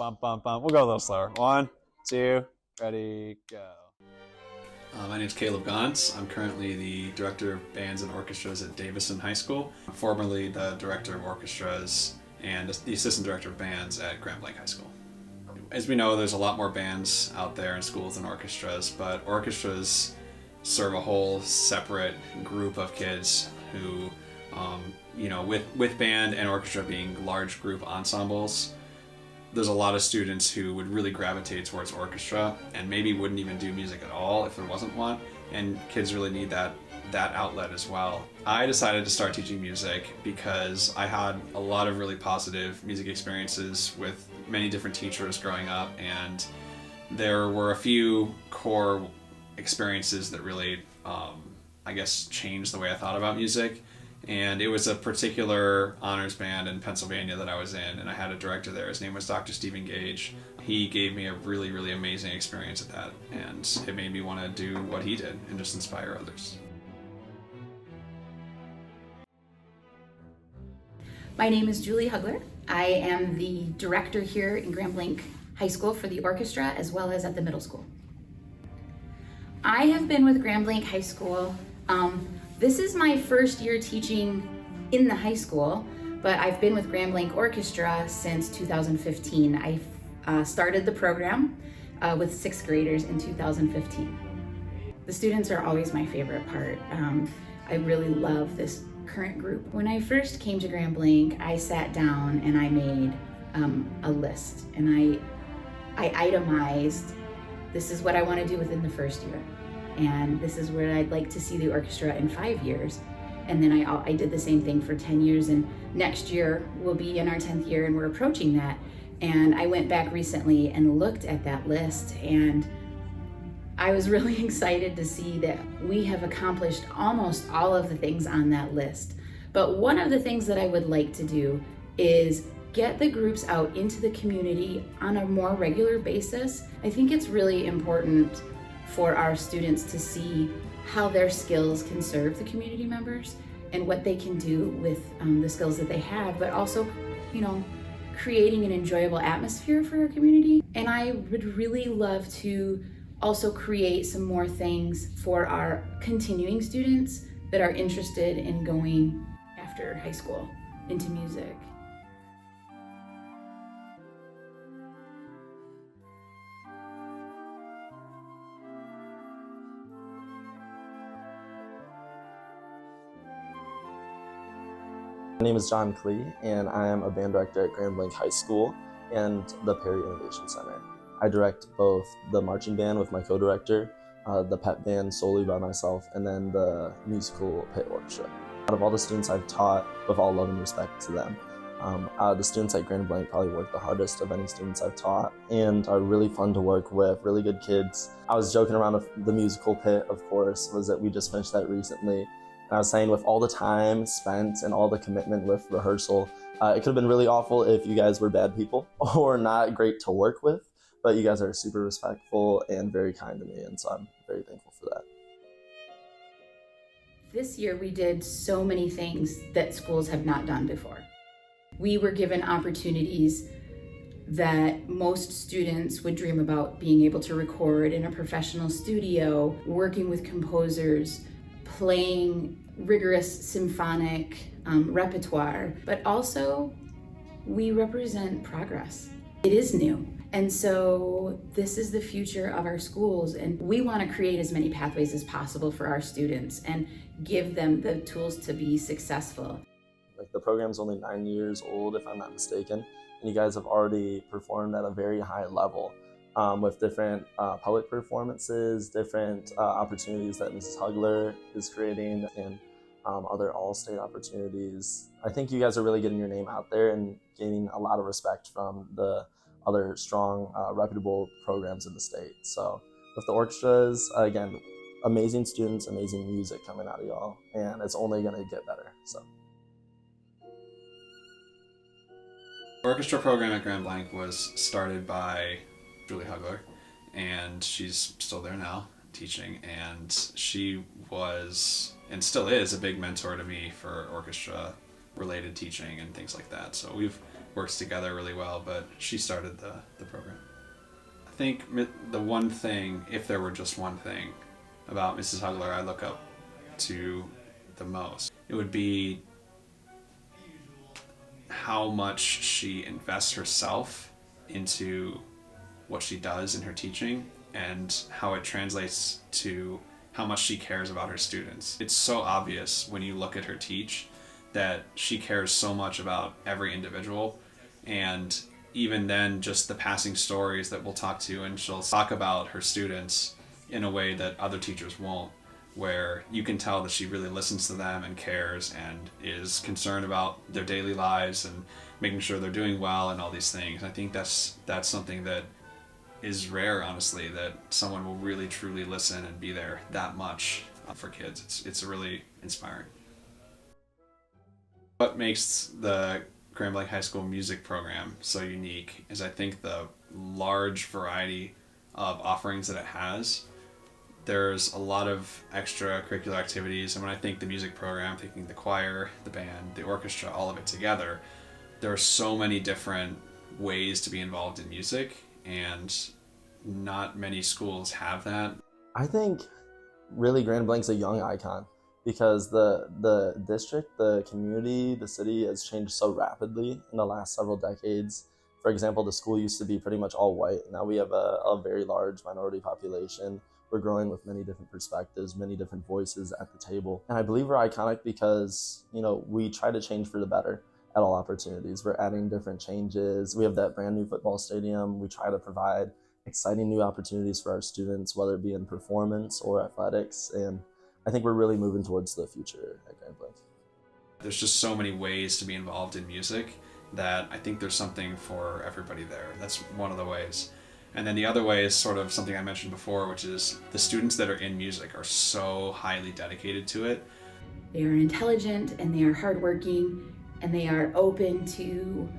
bum, bum, bum. We'll go a little slower. 1, 2, ready, go. My name is Caleb Gons. I'm currently the Director of Bands and Orchestras at Davison High School, formerly the Director of Orchestras and the Assistant Director of Bands at Grand Blanc High School. As we know, there's a lot more bands out there in schools than orchestras, but orchestras serve a whole separate group of kids who, with band and orchestra being large group ensembles, there's a lot of students who would really gravitate towards orchestra and maybe wouldn't even do music at all if there wasn't one, and kids really need that outlet as well. I decided to start teaching music because I had a lot of really positive music experiences with many different teachers growing up, and there were a few core experiences that really, changed the way I thought about music. And it was a particular honors band in Pennsylvania that I was in, and I had a director there. His name was Dr. Stephen Gage. He gave me a really, really amazing experience at that, and it made me want to do what he did and just inspire others. My name is Julie Hugler. I am the director here in Grand Blanc High School for the orchestra as well as at the middle school. I have been with Grand Blanc High School. This is my first year teaching in the high school, but I've been with Grand Blanc Orchestra since 2015. I started the program with 6th graders in 2015. The students are always my favorite part. I really love this current group. When I first came to Grand Blanc, I sat down and I made a list, and I itemized, this is what I want to do within the first year, and this is where I'd like to see the orchestra in 5 years. And then I did the same thing for 10 years, and next year we'll be in our 10th year and we're approaching that. And I went back recently and looked at that list, and I was really excited to see that we have accomplished almost all of the things on that list. But one of the things that I would like to do is get the groups out into the community on a more regular basis. I think it's really important for our students to see how their skills can serve the community members and what they can do with the skills that they have, but also, creating an enjoyable atmosphere for our community. And I would really love to also create some more things for our continuing students that are interested in going after high school into music. My name is John Klee, and I am a band director at Grand Blanc High School and the Perry Innovation Center. I direct both the marching band with my co-director, the pep band solely by myself, and then the musical pit orchestra. Out of all the students I've taught, with all love and respect to them, the students at Grand Blanc probably work the hardest of any students I've taught and are really fun to work with, really good kids. I was joking around with the musical pit, of course, was that we just finished that recently. And I was saying, with all the time spent and all the commitment with rehearsal, it could have been really awful if you guys were bad people or not great to work with, but you guys are super respectful and very kind to me, and so I'm very thankful for that. This year we did so many things that schools have not done before. We were given opportunities that most students would dream about, being able to record in a professional studio, working with composers, playing rigorous symphonic repertoire, but also we represent progress. It is new. And so this is the future of our schools, and we want to create as many pathways as possible for our students and give them the tools to be successful. Like, the program's only 9 years old, if I'm not mistaken, and you guys have already performed at a very high level. With different public performances, different opportunities that Mrs. Hugler is creating, and other all-state opportunities. I think you guys are really getting your name out there and gaining a lot of respect from the other strong, reputable programs in the state. So with the orchestras, again, amazing students, amazing music coming out of y'all, and it's only going to get better. So. The orchestra program at Grand Blanc was started by Julie Hugler, and she's still there now teaching, and she was and still is a big mentor to me for orchestra related teaching and things like that. So we've works together really well, but she started the program. I think the one thing, if there were just one thing about Mrs. Hugler I look up to the most, it would be how much she invests herself into what she does in her teaching and how it translates to how much she cares about her students. It's so obvious when you look at her teach that she cares so much about every individual, and even then just the passing stories that we'll talk to, and she'll talk about her students in a way that other teachers won't, where you can tell that she really listens to them and cares and is concerned about their daily lives and making sure they're doing well and all these things. I think that's something that is rare, honestly, that someone will really truly listen and be there that much for kids. It's really inspiring. What makes the Grand Blanc High School music program so unique is I think the large variety of offerings that it has. There's a lot of extracurricular activities, and when I think the music program, I'm thinking the choir, the band, the orchestra, all of it together. There are so many different ways to be involved in music, and not many schools have that. I think really Grand Blanc's a young icon because the district, the community, the city has changed so rapidly in the last several decades. For example, the school used to be pretty much all white. Now we have a very large minority population. We're growing with many different perspectives, many different voices at the table. And I believe we're iconic because, we try to change for the better at all opportunities. We're adding different changes. We have that brand new football stadium. We try to provide exciting new opportunities for our students, whether it be in performance or athletics. And I think we're really moving towards the future at Grand Blanc. There's just so many ways to be involved in music that I think there's something for everybody there. That's one of the ways. And then the other way is sort of something I mentioned before, which is the students that are in music are so highly dedicated to it. They are intelligent and they are hardworking and they are open to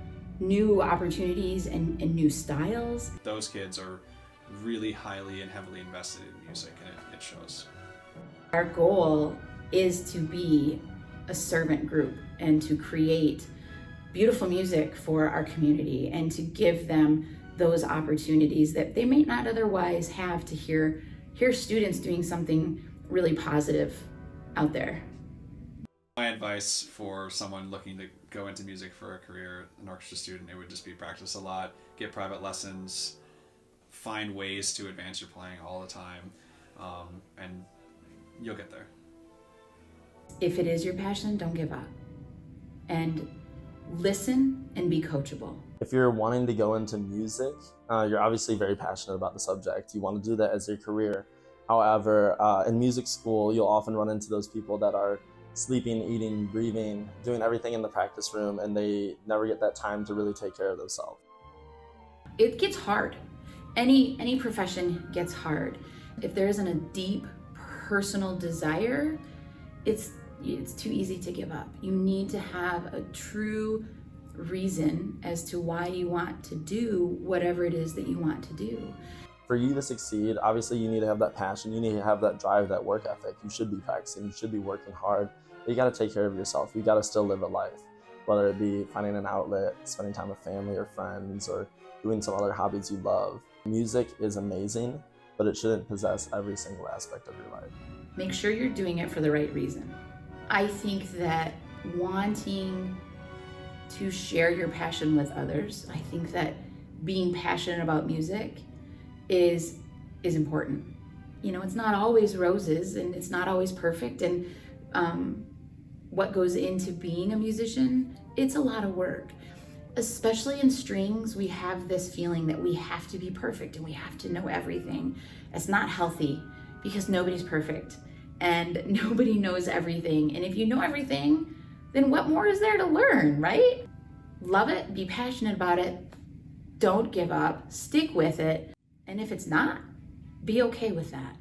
new opportunities and new styles. Those kids are really highly and heavily invested in music, and it shows. Our goal is to be a servant group and to create beautiful music for our community and to give them those opportunities that they may not otherwise have to hear students doing something really positive out there. My advice for someone looking to go into music for a career, an orchestra student, it would just be practice a lot, get private lessons, find ways to advance your playing all the time, and you'll get there. If it is your passion, don't give up. And listen and be coachable. If you're wanting to go into music, you're obviously very passionate about the subject. You want to do that as your career. However, in music school, you'll often run into those people that are sleeping, eating, breathing, doing everything in the practice room, and they never get that time to really take care of themselves. It gets hard. Any profession gets hard. If there isn't a deep personal desire, it's too easy to give up. You need to have a true reason as to why you want to do whatever it is that you want to do. For you to succeed, obviously you need to have that passion, you need to have that drive, that work ethic. You should be practicing, you should be working hard. But you got to take care of yourself. You got to still live a life, whether it be finding an outlet, spending time with family or friends, or doing some other hobbies you love. Music is amazing, but it shouldn't possess every single aspect of your life. Make sure you're doing it for the right reason. I think that wanting to share your passion with others, I think that being passionate about music is important. It's not always roses and it's not always perfect, and what goes into being a musician, it's a lot of work. Especially in strings, we have this feeling that we have to be perfect and we have to know everything. It's not healthy because nobody's perfect and nobody knows everything. And if you know everything, then what more is there to learn, right? Love it, be passionate about it, don't give up, stick with it. And if it's not, be okay with that.